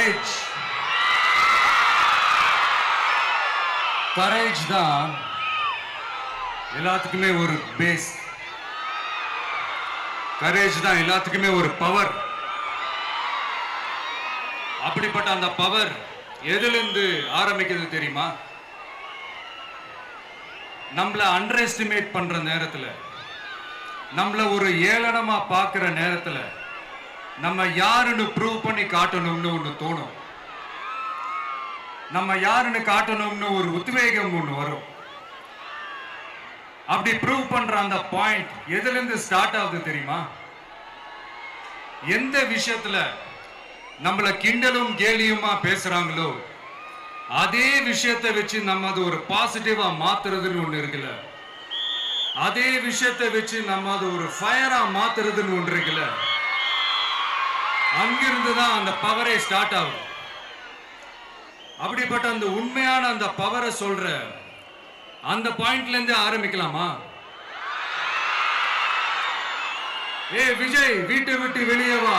Courage courage தான் எல்லாத்துக்குமே ஒரு பேஸ். கரேஜ் தான் எல்லாத்துக்குமே ஒரு பவர். அப்படிப்பட்ட அந்த பவர் எதிலிருந்து ஆரம்பிக்கிறது தெரியுமா? நம்மள அண்டர் எஸ்டிமேட் பண்ற நேரத்துல, நம்மள ஒரு ஏளனமா பார்க்கிற நேரத்துல, நம்ம யாருன்னு ப்ரூவ் பண்ணி காட்டணும்னு ஒண்ணு தோணும். நம்ம யாருன்னு காட்டணும்னு ஒரு உத்வேகம் ஒண்ணு வரும். அப்படி ப்ரூவ் பண்ற அந்த பாயிண்ட் எதுல இருந்து ஸ்டார்ட் ஆகுது தெரியுமா? எந்த விஷயத்துல நம்மள கிண்டலும் கேலியுமா பேசுறாங்களோ அதே விஷயத்தை வச்சு நம்ம அது ஒரு பாசிட்டிவா மாத்துறதுன்னு ஒண்ணு இருக்குல்ல, அதே விஷயத்தை வச்சு நம்ம அது ஒரு ஃபயரா மாத்துறதுன்னு ஒன்று இருக்குல்ல, அங்கிருந்து தான் அந்த பவரே ஸ்டார்ட் ஆகும். அப்படிப்பட்ட அந்த உண்மையான அந்த பவரை சொல்ற அந்த பாயிண்ட்ல இருந்து ஆரம்பிக்கலாமா? ஏ விஜய், வீட்டை விட்டு வெளியே வா.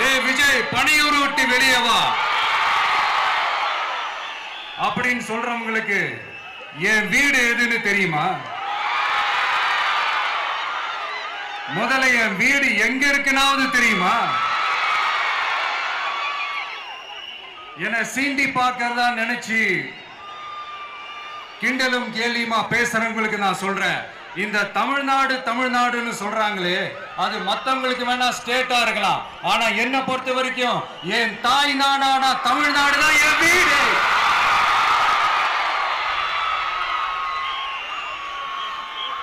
ஏ விஜய், பணியூர் விட்டு வெளியே வா அப்படின்னு சொல்றவங்களுக்கு என் வீடு எதுன்னு தெரியுமா? முதல்ல என் வீடு எங்க இருக்குனாவது தெரியுமா? என சீண்டி பார்க்கறதா நினைச்சு கிண்டலும் கேலியுமா பேசுறவங்களுக்கு நான் சொல்றேன், இந்த தமிழ்நாடு தமிழ்நாடுன்னு சொல்றாங்களே அது மத்தவங்களுக்கு வேணா ஸ்டேட்டா இருக்கலாம், ஆனா என்ன பொறுத்த வரைக்கும் என் தாய் நாடான தமிழ்நாடு தான் என் வீடு.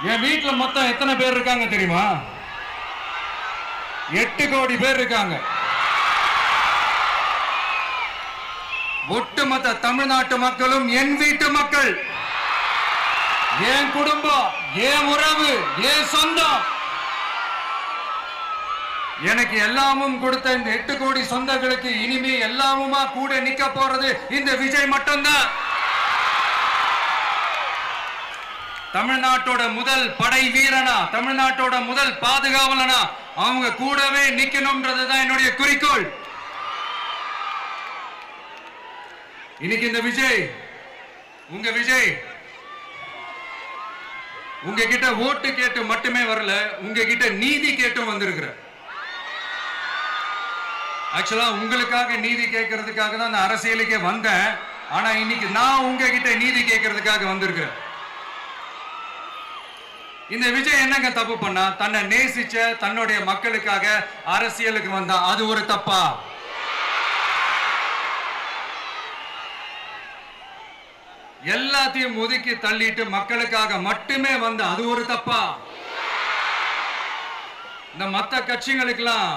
என் வீட்டுல மொத்தம் எத்தனை பேர் இருக்காங்க தெரியுமா? 8 கோடி பேர் இருக்காங்க. ஒட்டுமொத்த தமிழ்நாட்டு மக்களும் என் வீட்டு மக்கள், என் குடும்பம், என் உறவு, என் சொந்தம். எனக்கு எல்லாமும் கொடுத்த இந்த 8 கோடி சொந்தங்களுக்கு இனிமே எல்லாமுமா கூட நிக்க போறது இந்த விஜய் மட்டும்தான். தமிழ்நாட்டோட முதல் படை வீரனா, தமிழ்நாட்டோட முதல் பாதுகாவலனா அவங்க கூடவே நிக்கணும்ன்றதுதான் என்னுடைய குறிக்கோள். இன்னைக்கு இந்த விஜய், உங்க விஜய் உங்ககிட்ட ஓட்டு கேட்டு மட்டுமே வரல, உங்ககிட்ட நீதி கேட்டும் வந்திருக்கிற. ஆக்சுவலா உங்களுக்காக நீதி கேட்கறதுக்காக தான் நான் அரசியலுக்கே வந்தேன். ஆனா இன்னைக்கு நான் உங்ககிட்ட நீதி கேட்கறதுக்காக வந்திருக்கிறேன். இந்த விஜய் என்னங்க தப்பு பண்ணா? தன்னை நேசிச்ச தன்னுடைய மக்களுக்காக அரசியலுக்கு வந்தா அது ஒரு தப்பா? எல்லாத்தையும் ஒதுக்கி தள்ளிட்டு மக்களுக்காக மட்டுமே வந்த அது ஒரு தப்பா? இந்த மத்த கட்சிகளுக்கெல்லாம்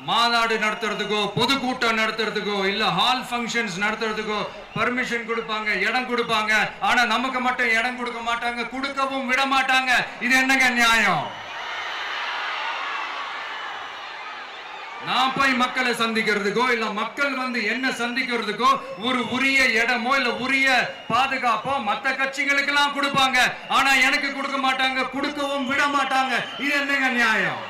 மாநாடு நடத்துறதுக்கோ பொதுக்கூட்டம் நடத்துறதுக்கோ இல்ல ஹால் ஃபங்க்ஷன்ஸ் நடத்துறதுக்கோ பர்மிஷன் கொடுப்பாங்க, இடம் கொடுப்பாங்க. ஆனா நமக்கு மட்டும் இடம் கொடுக்க மாட்டாங்க, கொடுக்கவும் விட மாட்டாங்க. இது என்னங்க நியாயம்? நான் போய் மக்களை சந்திக்கிறதுக்கோ இல்ல மக்கள் வந்து என்ன சந்திக்கிறதுக்கோ ஒரு உரிய இடமோ இல்ல உரிய பாதுகாப்போ மத்த கட்சிகளுக்கு எல்லாம் கொடுப்பாங்க. ஆனா எனக்கு கொடுக்க மாட்டாங்க, கொடுக்கவும் விட மாட்டாங்க. இது என்னங்க நியாயம்?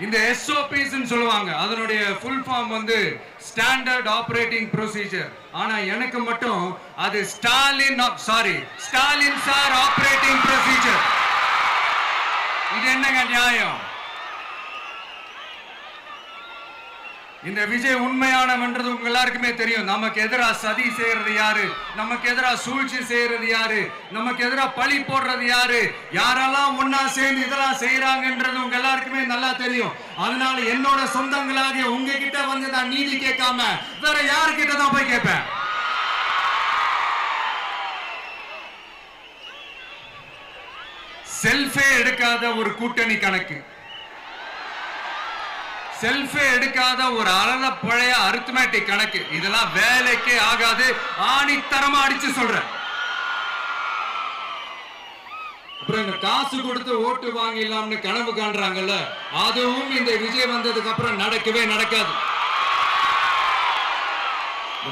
இந்த SOPs சொல்லுவாங்க, அதனுடைய ஃபுல் ஃபார்ம் வந்து ஸ்டாண்டர்ட் ஆபரேட்டிங் ப்ரொசீஜர். ஆனா எனக்கு மட்டும் அது ஸ்டாலின் சார் ஆபரேட்டிங் ப்ரொசீஜர். இது என்னங்க நியாயம்? இந்த விஜய் உண்மையானவன்றது உங்க எல்லாருக்குமே தெரியும். நமக்கு எதிராக சதி செய்யறது யாரு, நமக்கு எதிராக சூழ்ச்சி செய்யறது யாரு, நமக்கு எதிராக பழி போடுறது யாரு, யாரெல்லாம் ஒன்னா சேர்ந்து இதெல்லாம் செய்யறாங்கன்றது உங்க எல்லாருக்குமே நல்லா தெரியும். அதனால என்னோட சொந்தங்களாகிய உங்ககிட்ட வந்து நான் நீதி கேட்காம வேற யாருக்கிட்ட தான் போய் கேட்பேன்? செல்ஃபே எடுக்காத ஒரு கூட்டணி கணக்கு, செல்ஃபே எடுக்காத ஒரு அழல பழைய அரித்மெட்டிக் கணக்கு, இதெல்லாம் வேலைக்கே ஆகாது. ஆணித்தரமா அடிச்சு சொல்றேன். அப்புறம் இந்த காசு கொடுத்து ஓட்டு வாங்கிடலாம்னு கனவு காண்றாங்கல்ல, அதுவும் இந்த விஜய் வந்ததுக்கு அப்புறம் நடக்கவே நடக்காது.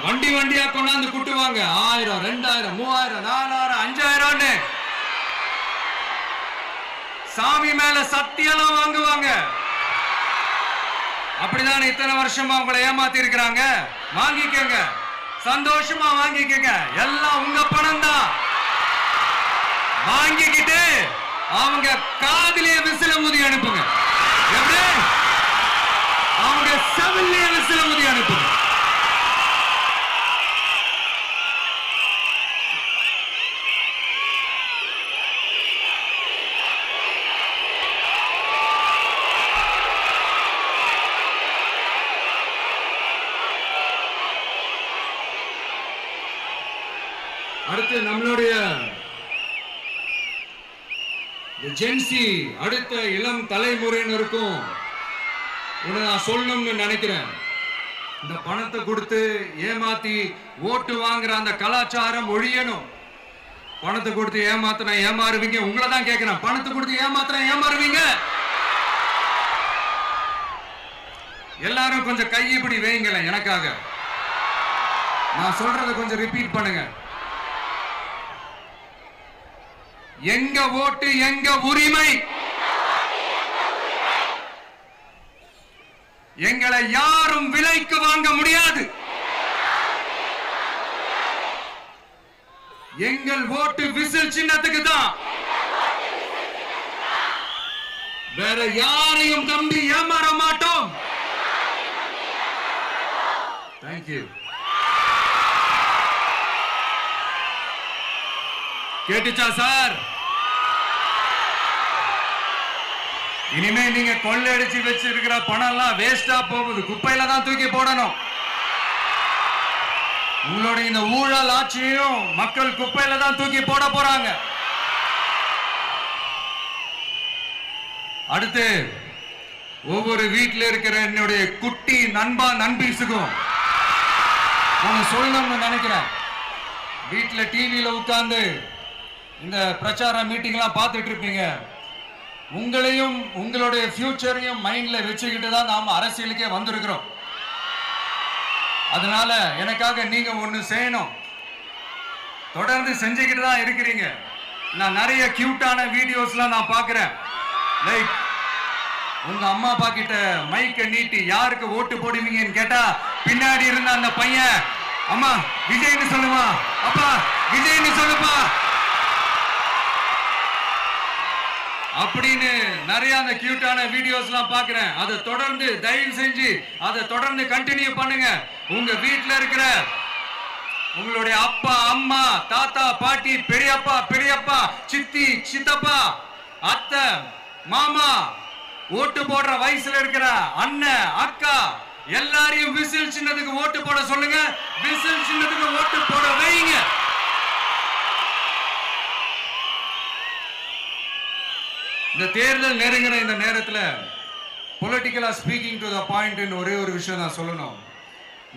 வண்டி வண்டியா கொண்டாந்து குட்டுவாங்க. 1000, 2000, 3000, 4000, 5000. சாமி மேல சத்தியெல்லாம் வாங்குவாங்க. அப்படிதான் இத்தனை வருஷமா உங்களை ஏமாத்தி இருக்கிறாங்க. வாங்கிக்கங்க, சந்தோஷமா வாங்கிக்கங்க. எல்லாம் உங்க பணம் தான். வாங்கிக்கிட்டு அவங்க காதிலே விசில ஊதி அனுப்புங்க. எப்படி? அவங்க செவிலே விசில ஊதி அனுப்புங்க. அடுத்து நம்மளுடைய ஜென்சி அடுத்த இளம் தலைமுறையினருக்கும் நான் சொல்லணும்னு நினைக்கிறேன். இந்த பணத்தை கொடுத்து ஏமாத்தி ஓட்டு வாங்குற அந்த கலாச்சாரம் ஒழியணும். பணத்தை கொடுத்து ஏமாத்தினா ஏமாறுவீங்க. உங்களை தான் கேட்கிறேன், பணத்தை கொடுத்து ஏமாத்தினா ஏமாறுவீங்க? எல்லாரும் கொஞ்சம் கையப்படி வைங்களேன் எனக்காக. நான் சொல்றதை கொஞ்சம் ரிப்பீட் பண்ணுங்க. எங்க ஓட்டு எங்க உரிமை. எங்களை யாரும் விலைக்கு வாங்க முடியாது. எங்கள் ஓட்டு விசில் சின்னத்துக்கு தான். வேற யாரையும் நம்பி ஏமாற மாட்டோம். தேங்க்யூ. கேட்டுச்சா சார்? இனிமே நீங்க கொள்ளையடிச்சு வச்சிருக்கிற பணம் எல்லாம் வேஸ்டா போகுது. குப்பையில தான் தூக்கி போடணும். உங்களுடைய இந்த ஊழல் ஆட்சியும் மக்கள் குப்பையில தான் தூக்கி போட போறாங்க. அடுத்து ஒவ்வொரு வீட்டில் இருக்கிற என்னுடைய குட்டி நண்பா நண்பீஸுக்கும் நான் சொல்லணும்னு நினைக்கிறேன். வீட்டில் டிவியில உட்கார்ந்து இந்த பிரச்சார மீட்டிங் எல்லாம் பார்த்துட்டு இருப்பீங்க. உங்களையும் உங்களுடைய ஃபியூச்சரையும் மைண்ட்ல வச்சுக்கிட்டு தான் நாம அரசியலுக்கே வந்திருக்கிறோம். அதனால எனக்காக நீங்க ஒண்ணு செய்யணும். தொடர்ந்து செஞ்சுக்கிட்டு தான் இருக்கிறீங்க. நான் நிறைய கியூட்டான வீடியோஸ்லாம் நான் பார்க்கிறேன். லைக் உங்க அம்மா அப்பா கிட்ட மைக்க நீட்டி யாருக்கு ஓட்டு போடுவீங்கன்னு கேட்டா பின்னாடி இருந்த அந்த பையன், அம்மா விஜய்னு சொல்லுமா, அப்பா விஜய்னு சொல்லுப்பா அப்படின்னு நிறைய அந்த கியூட்டான வீடியோஸ்லாம் பார்க்கிறேன். அதை தொடர்ந்து தயவு செஞ்சு அதை தொடர்ந்து கண்டினியூ பண்ணுங்க. உங்க வீட்டில் இருக்கிற உங்களுடைய அப்பா அம்மா தாத்தா பாட்டி பெரியப்பா பெரியப்பா சித்தி சித்தப்பா அத்தை மாமா ஓட்டு போடுற வயசுல இருக்கிற அண்ணன் அக்கா எல்லாரையும் விசில் சின்னத்துக்கு ஓட்டு போட சொல்லுங்க. விசில் சின்னத்துக்கு ஓட்டு போட வைங்க. இந்த தேர்தல் நெருங்கிற இந்த நேரத்தில் பொலிட்டிக்கலா ஸ்பீக்கிங் டு த பாயிண்ட் ஒரே ஒரு விஷயம் நான் சொல்லணும்.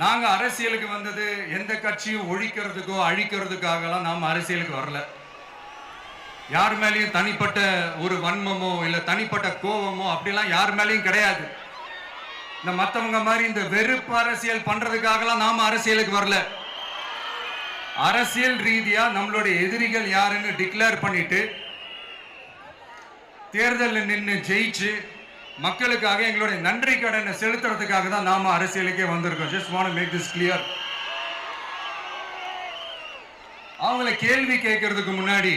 நாங்க அரசியலுக்கு வந்தது எந்த கட்சியும் ஒழிக்கிறதுக்கோ அழிக்கிறதுக்காகலாம் நாம அரசியலுக்கு வரல. யார் மேலேயும் தனிப்பட்ட ஒரு வன்மமோ இல்ல தனிப்பட்ட கோபமோ அப்படிலாம் யார் மேலேயும் கிடையாது. இந்த மற்றவங்க மாதிரி இந்த வெறுப்பு அரசியல் பண்றதுக்காகலாம் நாம அரசியலுக்கு வரல. அரசியல் ரீதியா நம்மளுடைய எதிரிகள் யாருன்னு டிக்ளேர் பண்ணிட்டு தேர்தலில் நின்று ஜெயிச்சு மக்களுக்காக எங்களுடைய நன்றி கடனை செலுத்துறதுக்காக தான் நாம அரசியலுக்கே வந்திருக்கோம். Just want to make this clear. அவங்கள கேள்வி கேட்கறதுக்கு முன்னாடி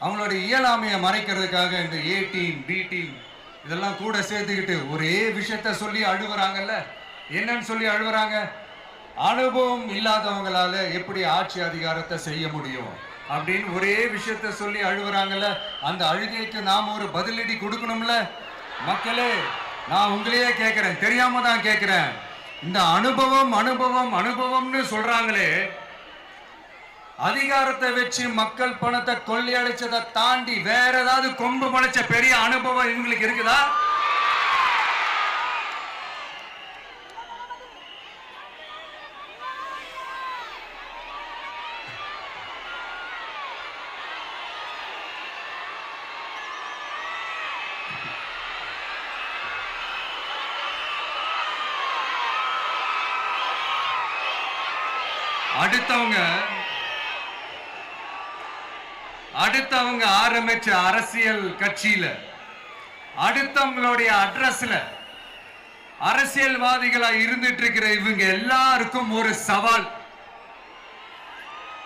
அவங்களோட இயலாமையை மறைக்கிறதுக்காக இந்த ஏ டீம் பி டீம் இதெல்லாம் கூட சேர்த்துக்கிட்டு ஒரே விஷயத்த சொல்லி அழுவுறாங்கல்ல. என்னன்னு சொல்லி அழுவுறாங்க? அனுபவம் இல்லாதவங்களால எப்படி ஆட்சி அதிகாரத்தை செய்ய முடியும் அப்படின்னு ஒரே விஷயத்த சொல்லி அழுவுறாங்கல்ல. அந்த அழுகைக்கு நாம ஒரு பதிலடி கொடுக்கணும்ல. மக்களே, நான் உங்களையே கேட்கிறேன், தெரியாம தான் கேட்கிறேன். இந்த அனுபவம் அனுபவம் அனுபவம்னு சொல்றாங்களே, அதிகாரத்தை வச்சு மக்கள் பணத்தை கொள்ளையடிச்சதை தாண்டி வேற ஏதாவது கொம்பு முளைச்ச பெரிய அனுபவம் இவங்களுக்கு இருக்குதா? அடுத்தவங்க ஆரம்பிச்ச அரசியல் கட்சியில, அடுத்தவங்களுடைய அட்ரஸ்ல அரசியல்வாதிகளா இருந்துட்டு இருக்கிற இவங்க எல்லாருக்கும் ஒரு சவால்.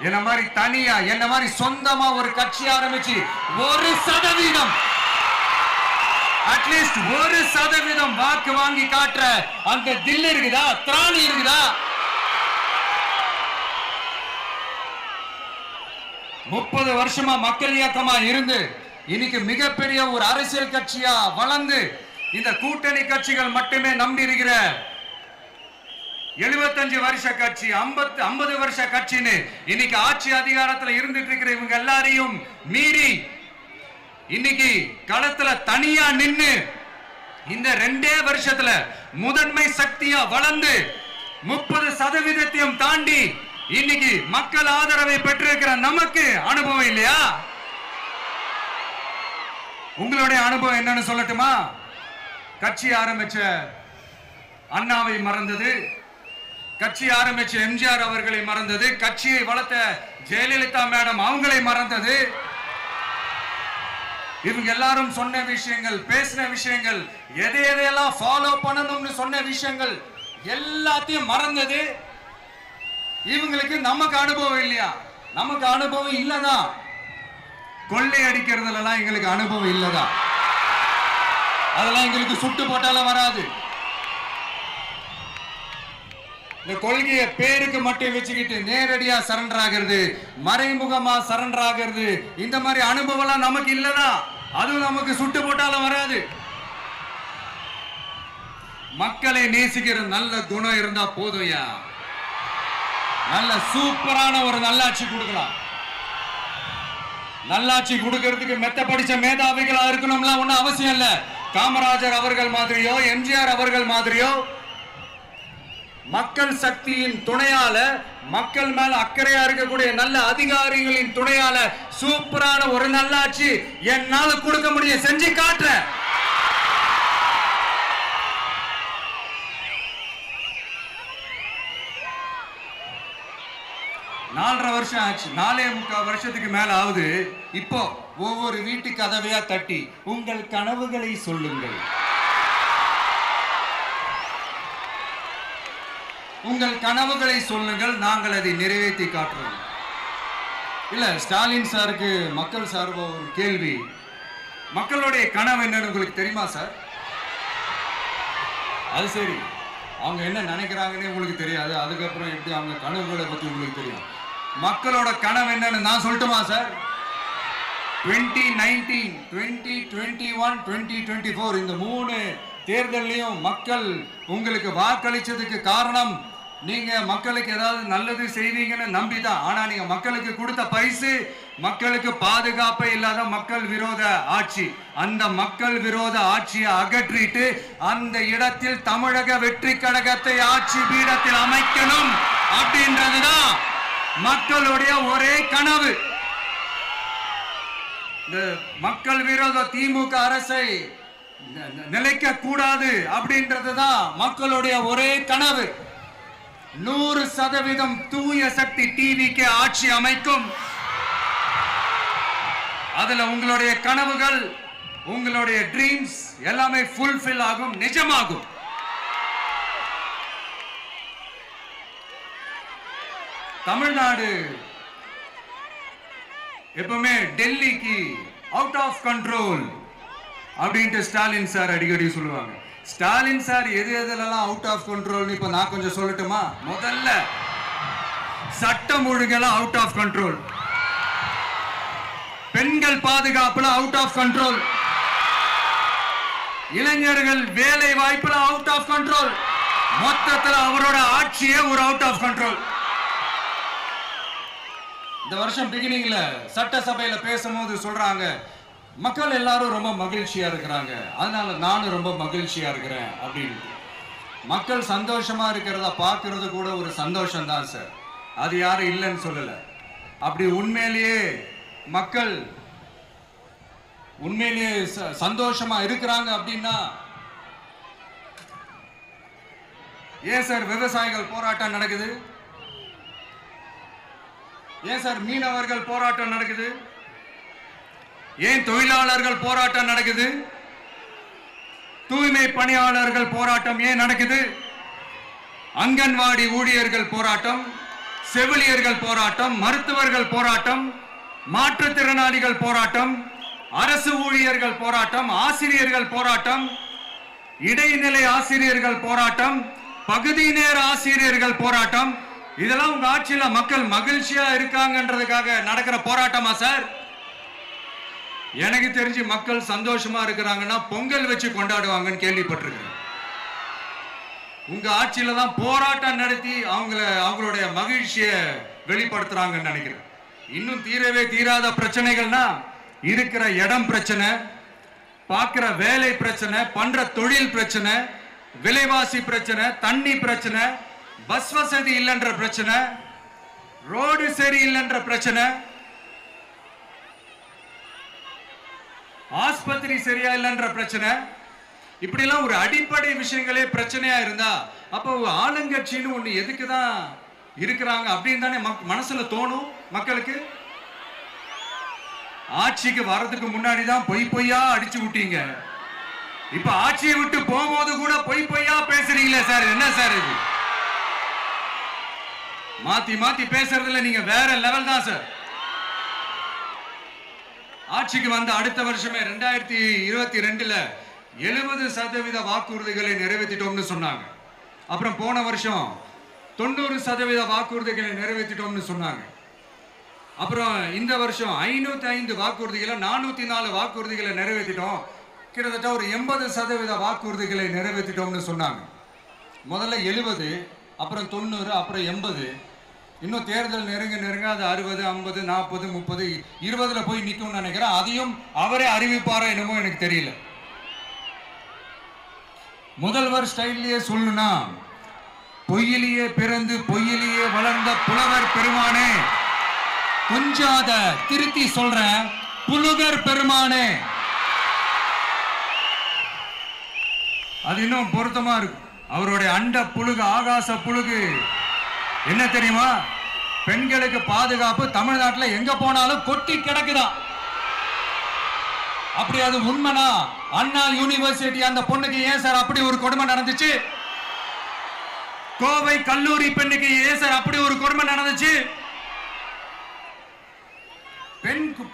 என்ன மாதிரி தனியா, என்ன மாதிரி சொந்தமா ஒரு கட்சி ஆரம்பிச்சு 1% அட்லீஸ்ட் 1% வாக்கு வாங்கி காட்டுற அந்த தில் இருக்குதா, திராணி இருக்குதா? 30 வருஷமா மக்கள் இயக்கமா இருந்து இன்னைக்கு மிகப்பெரிய ஒரு அரசியல் கட்சியா வளர்ந்து இந்த கூட்டணி கட்சிகள் மட்டுமே நம்பி இருக்கிற 75 வருஷ கட்சி, 50 வருஷ கட்சின்னு இன்னைக்கு ஆட்சி அதிகாரத்தில் இருந்துட்டு இருக்கிற இவங்க எல்லாரையும் மீறி இன்னைக்கு களத்துல தனியா நின்னு இந்த 2 வருஷத்துல முதன்மை சக்தியா வளர்ந்து 30% தாண்டி இன்னைக்கு மக்கள் ஆதரவை பெற்றிருக்கிற நமக்கு அனுபவம் இல்லையா? உங்களுடைய அனுபவம் என்னன்னு சொல்லட்டுமா? கட்சி ஆரம்பிச்ச அண்ணாவை மறந்தது, கட்சி ஆரம்பிச்ச எம்ஜிஆர் அவர்களை மறந்தது, கட்சியை வளர்த்த ஜெயலலிதா மேடம் அவங்களை மறந்தது. இவங்க எல்லாரும் சொன்ன விஷயங்கள், பேசின விஷயங்கள், எதையெல்லாம் ஃபாலோ பண்ணணும்னு சொன்ன விஷயங்கள் எல்லாத்தையும் மறந்தது. இவங்களுக்கு நமக்கு அனுபவம் இல்லையா? நமக்கு அனுபவம் இல்லதான். கொள்ளை அடிக்கிறதுலாம் எங்களுக்கு அனுபவம் இல்லதான். அதெல்லாம் எங்களுக்கு சுட்டு போட்டாலும் வராது. இந்த கொள்கையை பேருக்கு மட்டும் வச்சுக்கிட்டு நேரடியா சரண்டர் ஆகிறது, மறைமுகமா சரண்டர் ஆகிறது, இந்த மாதிரி அனுபவம் நமக்கு இல்லதான். அதுவும் நமக்கு சுட்டு போட்டாலும் வராது. மக்களை நேசிக்கிற நல்ல குணம் இருந்தா போதும்யா. நல்ல சூப்பரான ஒரு நல்லாட்சி கொடுக்கலாம். நல்லாட்சி கொடுக்கிறதுக்கு மெத்த படிச்ச மேதாவிகளா இருக்கணும்லாம் ஒன்னும் அவசியம் இல்ல. காமராஜர் அவர்கள் மாதிரியோ, எம்ஜிஆர் அவர்கள் மாதிரியோ மக்கள் சக்தியின் துணையால, மக்கள் மேல அக்கறையா இருக்கக்கூடிய நல்ல அதிகாரிகளின் துணையால சூப்பரான ஒரு நல்லாட்சி என்னால கொடுக்க முடியும், செஞ்சு காட்டுற. நாலரை வருஷம் ஆச்சு, 4.25 வருஷத்துக்கு மேல ஆகுது. இப்போ ஒவ்வொரு வீட்டு கதவையா தட்டி உங்கள் கனவுகளை சொல்லுங்கள், உங்கள் கனவுகளை சொல்லுங்கள், நாங்கள் அதை நிறைவேற்றி காட்டுறோம். இல்ல, ஸ்டாலின் சாருக்கு மக்கள் சார்பா ஒரு கேள்வி. மக்களுடைய கனவு என்னன்னு உங்களுக்கு தெரியுமா சார்? அது சரி, அவங்க என்ன நினைக்கிறாங்கன்னு உங்களுக்கு தெரியாது, அதுக்கப்புறம் எப்படி அவங்க கனவுகளை பத்தி உங்களுக்கு தெரியும். மக்களோட கனவு என்னன்னு நான் சொல்லட்டுமா சார்? 2019, 2021, 2024 இந்த 3 தேர்தலையும் மக்கள் உங்களுக்கு வாக்களிச்சதுக்கு காரணம் நீங்க மக்களுக்கு ஏதாவது நல்லது செய்வீங்கன்னு நம்பிதான். ஆனா நீங்க மக்களுக்கு கொடுத்த பரிசு மக்களுக்கு பாதுகாப்பே இல்லாத மக்கள் விரோத ஆட்சி. அந்த மக்கள் விரோத ஆட்சியை அகற்றிட்டு அந்த இடத்தில் தமிழக வெற்றி கழகத்தை ஆட்சி பீடத்தில் அமைக்கணும் அப்படின்றதுதான் மக்களுடைய ஒரே கனவு. இந்த மக்கள் விரோத திமுக அரசை நிலைக்க கூடாது அப்படின்றதுதான் மக்களுடைய ஒரே கனவு. 100% தூய சக்தி டிவிக்கு ஆட்சி அமைக்கும். அதுல உங்களுடைய கனவுகள், உங்களுடைய ட்ரீம்ஸ் எல்லாமே ஃபுல்ஃபில் ஆகும், நிஜமாகும். தமிழ்நாடு எப்பவுமே டெல்லிக்கு அவுட் ஆஃப் கண்ட்ரோல் அப்படின்ட்டு ஸ்டாலின் சார் அடிக்கடி சொல்லுவாங்க. ஸ்டாலின் சார் எதெல்லாம் அவுட் ஆஃப் கண்ட்ரோல் இப்ப நான் கொஞ்சம் சொல்லட்டுமா? முதல்ல சட்டம் ஒழுங்கெல்லாம் அவுட் ஆஃப் கண்ட்ரோல், பெண்கள் பாதுகாப்புல அவுட் ஆஃப் கண்ட்ரோல், இளைஞர்கள் வேலை வாய்ப்புல அவுட் ஆஃப் கண்ட்ரோல், மொத்தத்தில் அவரோட ஆட்சியே ஒரு அவுட் ஆஃப் கண்ட்ரோல். இந்த வருஷம் பிகினிங்ல சட்டசபையில பேசும்போது சொல்றாங்க, மக்கள் எல்லாரும் ரொம்ப மகிழ்ச்சியா இருக்கிறாங்க, அதனால நானும் ரொம்ப மகிழ்ச்சியா இருக்கிறேன் அப்படின்னு. மக்கள் சந்தோஷமா இருக்கிறத பார்க்கறது கூட ஒரு சந்தோஷம் தான் சார், அது யாரும் இல்லைன்னு சொல்லல. அப்படி உண்மையிலேயே மக்கள் உண்மையிலேயே சந்தோஷமா இருக்கிறாங்க அப்படின்னா ஏன் சார் விவசாயிகள் போராட்டம் நடக்குது? ஏன் சார் மீனவர்கள் போராட்டம் நடக்குது? ஏன் தொழிலாளர்கள் போராட்டம் நடக்குது? தூய்மை பணியாளர்கள் போராட்டம் ஏன் நடக்குது? அங்கன்வாடி ஊழியர்கள் போராட்டம், செவிலியர்கள் போராட்டம், மருத்துவர்கள் போராட்டம், மாற்றுத்திறனாளிகள் போராட்டம், அரசு ஊழியர்கள் போராட்டம், ஆசிரியர்கள் போராட்டம், இடைநிலை ஆசிரியர்கள் போராட்டம், பகுதி நேர ஆசிரியர்கள் போராட்டம். இதெல்லாம் உங்க ஆட்சியில மக்கள் மகிழ்ச்சியா இருக்காங்கன்றதுக்காக நடக்கிற போராட்டமா சார்? எனக்கு தெரிஞ்சு மக்கள் சந்தோஷமா இருக்கிறாங்கன்னா பொங்கல் வச்சு கொண்டாடுவாங்கன்னு கேள்விப்பட்டிருக்கேன். உங்க ஆட்சியில தான் போராட்டம் நடத்தி அவங்களுடைய மகிழ்ச்சியை வெளிப்படுத்துறாங்கன்னு நினைக்கிறேன். இன்னும் தீரவே தீராத பிரச்சனைகள்னா இருக்கிற இடம் பிரச்சனை, பார்க்கிற வேலை பிரச்சனை, பண்ற தொழில் பிரச்சனை, விலைவாசி பிரச்சனை, தண்ணி பிரச்சனை, பஸ் வசதி இல்லைன்ற பிரச்சனை, ரோடு சரி இல்லைன்ற பிரச்சனை, ஆஸ்பத்திரி சரியா இல்லைன்ற பிரச்சனை. இப்படி எல்லாம் ஒரு அடிப்படை விஷயங்களே பிரச்சனையா இருந்தா அப்போ ஆளுங்கட்சின்னு ஒண்ணு எதுக்குதான் இருக்கிறாங்க அப்படின்னு தானே மனசுல தோணும் மக்களுக்கு. ஆட்சிக்கு வர்றதுக்கு முன்னாடி தான் பொய்யா அடிச்சு விட்டீங்க. இப்ப ஆட்சியை விட்டு போகும்போது கூட பொய்யா பேசுறீங்களே சார், என்ன சார் இது? மாத்தி மாத்தி பேசுறதுல நீங்க வேற லெவல் தான் சார். ஆட்சிக்கு வந்த அடுத்த வருஷமே 2022ல 70% வாக்குறுதிகளை நிறைவேற்றிட்டோம்னு சொன்னாங்க. அப்புறம் போன வருஷம் 90% வாக்குறுதிகளை நிறைவேற்றிட்டோம்னு சொன்னாங்க. அப்புறம் இந்த வருஷம் 505 வாக்குறுதிகளை 404 வாக்குறுதிகளை நிறைவேற்றிட்டோம். கிட்டத்தட்ட ஒரு 80% வாக்குறுதிகளை நிறைவேற்றிட்டோம்னு சொன்னாங்க. முதல்ல 70, அப்புறம் 90, அப்புறம் 80. இன்னும் தேர்தல் நெருங்க அது 60, 50, 40, 30, 20ல போய் நிற்கும்னு நினைக்கிறேன். அதையும் அவரே அறிவிப்பாரோ என்னமோ எனக்கு தெரியல. முதல்வர் ஸ்டைல்லையே சொல்லணும்னா, பொய்யிலேயே பிறந்து பொய்யிலேயே வளர்ந்த புலவர் பெருமானே, கொஞ்சம் அத திருத்தி சொல்றேன், புலுகர் பெருமானே. அது இன்னும் பொருத்தமா இருக்கு. அவருடைய அண்ட புழுகு, ஆகாச புழுகு என்ன தெரியுமா? பெண்களுக்கு பாதுகாப்பு தமிழ்நாட்டில் எங்க போனாலும் கொட்டி கிடக்குதான். அப்படி அது உண்மைனா அண்ணா யூனிவர்சிட்டி அந்த பொண்ணுக்கு ஏன் சார் அப்படி ஒரு கொடுமை நடந்துச்சு? கோவை கல்லூரி பெண்ணுக்கு ஏன் சார் அப்படி ஒரு கொடுமை நடந்துச்சு?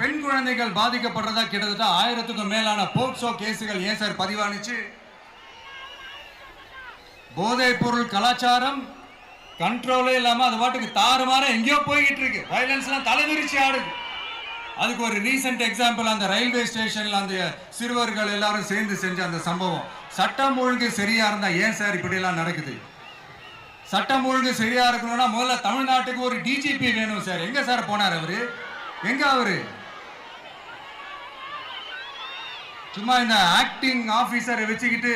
பெண் குழந்தைகள் பாதிக்கப்படுறதா கிட்டத்தட்ட 1000க்கும் மேலான போக்சோ கேசுகள் ஏன் சார் பதிவானுச்சு? போதைப் பொருள் கலாச்சாரம் கண்ட்ரோலே இல்லாம அது பாட்டுக்கு தாறுமாற எங்கேயோ போய்கிட்டு இருக்கு. வயலன்ஸ்லாம் தலைவிரிச்சு ஆடுது. அதுக்கு ஒரு ரீசெண்ட் எக்ஸாம்பிள் அந்த ரயில்வே ஸ்டேஷன்ல அந்த சிறுவர்கள் எல்லாரும் சேர்ந்து செஞ்ச அந்த சம்பவம். சட்டம் ஒழுங்கு சரியா இருந்தா ஏன் சார் இப்படி எல்லாம் நடக்குது? சட்டம் ஒழுங்கு சரியா இருக்கணும்னா முதல்ல தமிழ்நாட்டுக்கு ஒரு டிஜிபி வேணும் சார். எங்க சார் போனார் அவரு? எங்க அவரு? சும்மா இந்த ஆக்டிங் ஆபீசரை வச்சுக்கிட்டு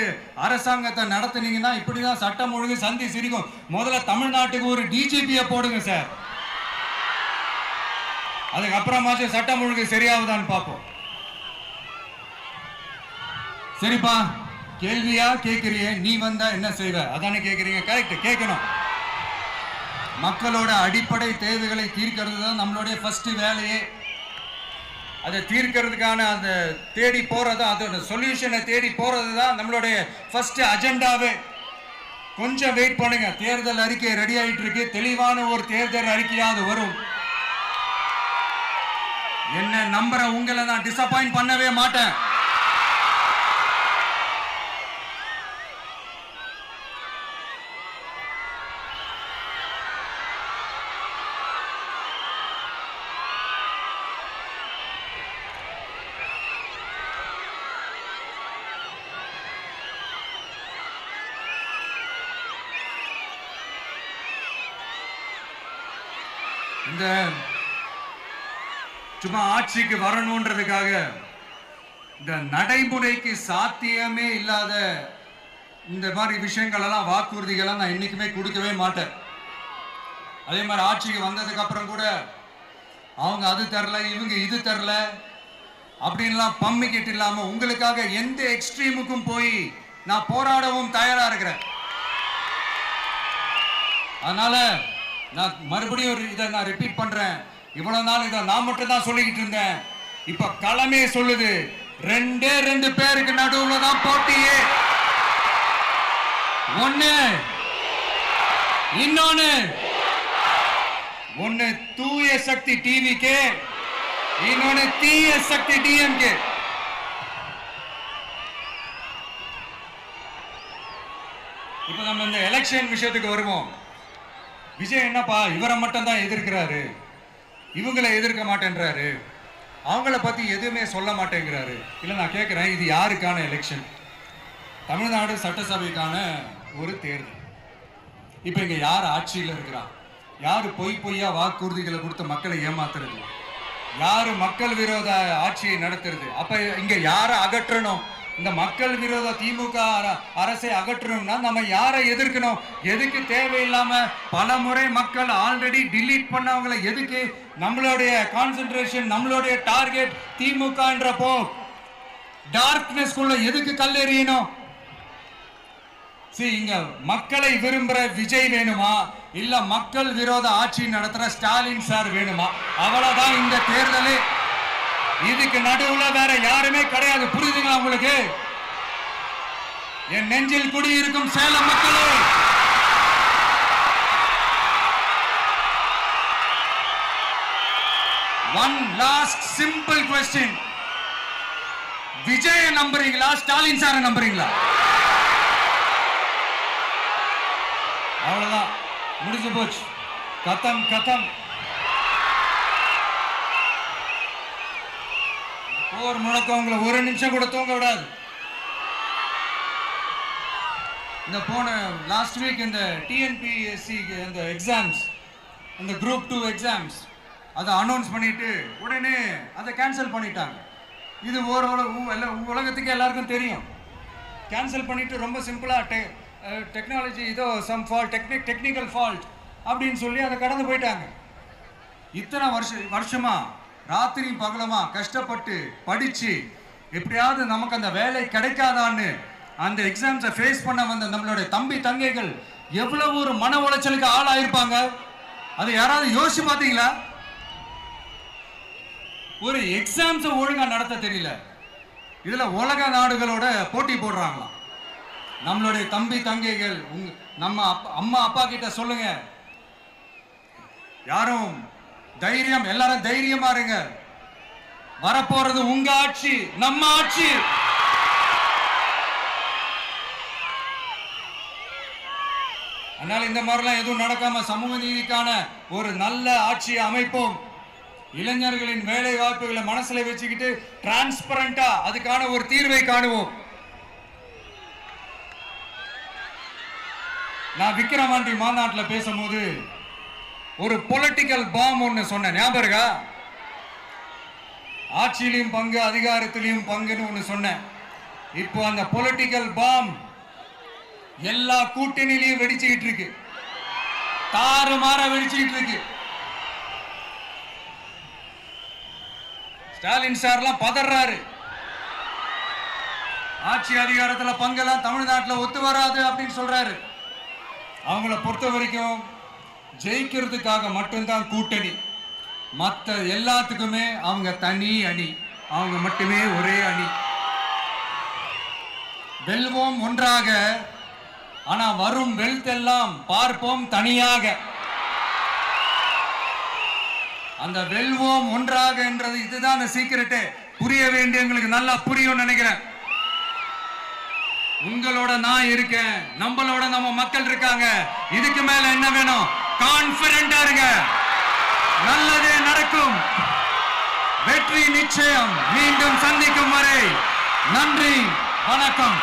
அரசாங்கத்தை நடத்துனீங்கன்னா இப்படிதான் சட்டம் ஒழுங்கு சந்தி சிரிக்கும். முதல்ல தமிழ்நாட்டுக்கு ஒரு டிஜிபியை போடுங்க சார். அதுக்கப்புறமாச்சும் சட்டம் ஒழுங்கு சரியாகுதான்னு பார்ப்போம். சரிப்பா, கேள்வியா கேட்கிறிய, நீ வந்தா என்ன செய்வ அதானே கேட்கறீங்க. கரெக்ட், கேட்கணும். மக்களோட அடிப்படை தேவைகளை தீர்க்கிறது தான் நம்மளுடைய ஃபர்ஸ்ட் வேலையே. அதை தீர்க்கிறதுக்கான அந்த தேடி போறது, அதோட சொல்யூஷனை தேடி போறது தான் நம்மளுடைய ஃபர்ஸ்ட் அஜெண்டாவே. கொஞ்சம் வெயிட் பண்ணுங்க, தேர்தல் அறிக்கை ரெடி ஆயிட்டு இருக்கு. தெளிவான ஒரு தேர்தல் அறிக்கையாவது வரும். என்ன நம்புற உங்களை நான் டிசப்பாயிண்ட் பண்ணவே மாட்டேன். இந்த சும்மா ஆட்சிக்கு வரணும்ன்றதுக்காக இந்த நடைமுறைக்கு சாத்தியமே இல்லாத இந்த மாதிரி விஷயங்கள் எல்லாம், வாக்குறுதிகளை நான் என்னைக்குமே கொடுக்கவே மாட்டேன். அதே மாதிரி ஆட்சிக்கு வந்ததுக்கு அப்புறம் கூட அவங்க அது தரல, இவங்க இது தரல அப்படின்லாம் பம்மிக்கிட்டு இல்லாம உங்களுக்காக எந்த எக்ஸ்ட்ரீமுக்கும் போய் நான் போராடவும் தயாரா இருக்கிறேன். அதனால நான் மறுபடியும் இதை நான் ரிப்பீட் பண்றேன். இவ்வளவு நாள் இதை நான் மட்டும் தான் சொல்லிக்கிட்டு இருந்தேன். இப்ப களமே சொல்லுது, ரெண்டே ரெண்டு பேருக்கு நடுவுல தான் போட்டியே. ஒண்ணு தூய சக்தி டிவிக்கு, இன்னொன்னு தீய சக்தி டிஎம்கே. இப்ப நம்ம இந்த எலெக்ஷன் விஷயத்துக்கு வருவோம். விஜய் என்னப்பா இவரை மட்டும் தான் எதிர்க்கிறாரு, இவங்களை எதிர்க்க மாட்டேன்றாரு, அவங்கள பத்தி எதுவுமே சொல்ல மாட்டேங்கிறாரு. இல்ல நான் கேட்கிறேன், இது யாருக்கான எலெக்ஷன்? தமிழ்நாடு சட்டசபைக்கான ஒரு தேர்தல். இப்ப இங்க யார் ஆட்சியில் இருக்கிறா? யாரு பொய்யா வாக்குறுதிகளை கொடுத்து மக்களை ஏமாத்துறது? யாரு மக்கள் விரோத ஆட்சியை நடத்துறது? அப்ப இங்க யாரை அகற்றணும்? இந்த மக்கள் விரோத திமுக அரசை அகற்றணும்னா நம்ம யாரை எதிர்க்கணும்? எதுக்கு தேவையில்லாம பல முறை மக்கள் ஆல்ரெடி டிலீட் பண்ணவங்களை எதுக்கு நம்மளுடைய கான்சென்ட்ரேஷன், நம்மளுடைய டார்கெட் திமுகன்றப்போ டார்க்னஸ் குள்ள எதுக்கு கல்லெறியணும்? இங்க மக்களை விரும்புற விஜய் வேணுமா, இல்ல மக்கள் விரோத ஆட்சி நடத்துற ஸ்டாலின் சார் வேணுமா? அவ்வளவுதான் இந்த தேர்தலே. இதுக்கு நடுவுல வேற யாருமே கிடையாது. புரியுதுங்களா உங்களுக்கு? என் நெஞ்சில் குடியிருக்கும் சேலம் மக்களே, one last simple question. Vijay நம்புறீங்களா, ஸ்டாலின் சார நம்புறீங்களா? அவ்வளவுதான், முடிஞ்சு போச்சு. கதம். போர் முழக்கம் உங்களை ஒரு நிமிஷம் கூட தூங்க விடாது. இந்த போன லாஸ்ட் வீக் இந்த டிஎன்பிஎஸ்சி இந்த எக்ஸாம்ஸ், இந்த குரூப் 2 எக்ஸாம்ஸ் அதை அனௌன்ஸ் பண்ணிட்டு உடனே அதை கேன்சல் பண்ணிட்டாங்க. இது உலகத்துக்கு எல்லாருக்கும் தெரியும். கேன்சல் பண்ணிட்டு ரொம்ப சிம்பிளா டெக்னாலஜி இதோ சம் ஃபால்ட், டெக்னிக்கல் ஃபால்ட் அப்படின்னு சொல்லி அதை கடந்து போயிட்டாங்க. இத்தனை வருஷமா ராத்திரி பகலமா கஷ்டப்பட்டு படிச்சு எப்படியாவது நமக்கு அந்த வேலை கிடைக்காதான்னு அந்த எக்ஸாம்ஸை ஃபேஸ் பண்ண வந்த நம்மளுடைய தம்பி தங்கைகள் எவ்வளவு ஒரு மன உளைச்சலுக்கு ஆளாயிருப்பாங்க. அதை யாராவது யோசிச்சு பார்த்தீங்களா? ஒரு எக்ஸாம்ஸை ஒழுங்கா நடத்த தெரியல, இதுல உலக நாடுகளோட போட்டி போடுறாங்களாம். நம்மளுடைய தம்பி தங்கைகள் நம்ம அம்மா அப்பா கிட்ட சொல்லுங்க, யாரும் தைரியம், எல்லாரும் தைரியமா இருங்க. வரப்போறது உங்க ஆட்சி, நம்ம ஆட்சி. அதனால இந்த மாதிரிலாம் எதுவும் நடக்காம சமூக நீதிக்கான ஒரு நல்ல ஆட்சியை அமைப்போம். இளைஞர்களின் வேலை வாய்ப்புகளை மனசுல வச்சுக்கிட்டு டிரான்ஸ்பரண்டா அதுக்கான ஒரு தீர்வை காணுவோம். நான் விக்கிரவாண்டி மாநாட்டில் பேசும்போது ஒரு பொலிட்டிக்கல் பாம் ஒன்னு சொன்னேன், ஞாபகம் இருக்கா? ஆட்சியிலையும் பங்கு, அதிகாரத்திலையும் பங்குன்னு ஒன்னு சொன்னேன். இப்போ அந்த பொலிட்டிக்கல் பாம் எல்லா கூட்டணியிலையும் வெடிச்சுக்கிட்டு இருக்கு, தாறுமாற வெடிச்சுக்கிட்டு இருக்கு. ஸ்டாலின் சார்லாம் பதறாரு, ஆட்சி அதிகாரத்தில் பங்கெல்லாம் தமிழ்நாட்டில் ஒத்து வராது அப்படின்னு சொல்றாரு. அவங்கள பொறுத்த வரைக்கும் ஜெயிக்கிறதுக்காக மட்டும்தான் கூட்டணி, மற்ற எல்லாத்துக்குமே அவங்க தனி அணி, அவங்க மட்டுமே ஒரே அணி. வெல்வோம் ஒன்றாக, ஆனா வரும் வெல்த் எல்லாம் பார்ப்போம் தனியாக. அந்த வெல்வோம் ஒன்றாக என்றது இதுதான் சீக்கிரட்டே. புரிய வேண்டியவங்களுக்கு நல்லா புரியும் நினைக்கிறேன். உங்களோட நான் இருக்கேன், நம்மளோட நம்ம மக்கள் இருக்காங்க. இதுக்கு மேல என்ன வேணும்? கான்பிடென்டா இருங்க, நல்லதே நடக்கும், வெற்றி நிச்சயம். மீண்டும் சந்திக்கும் வரை நன்றி, வணக்கம்.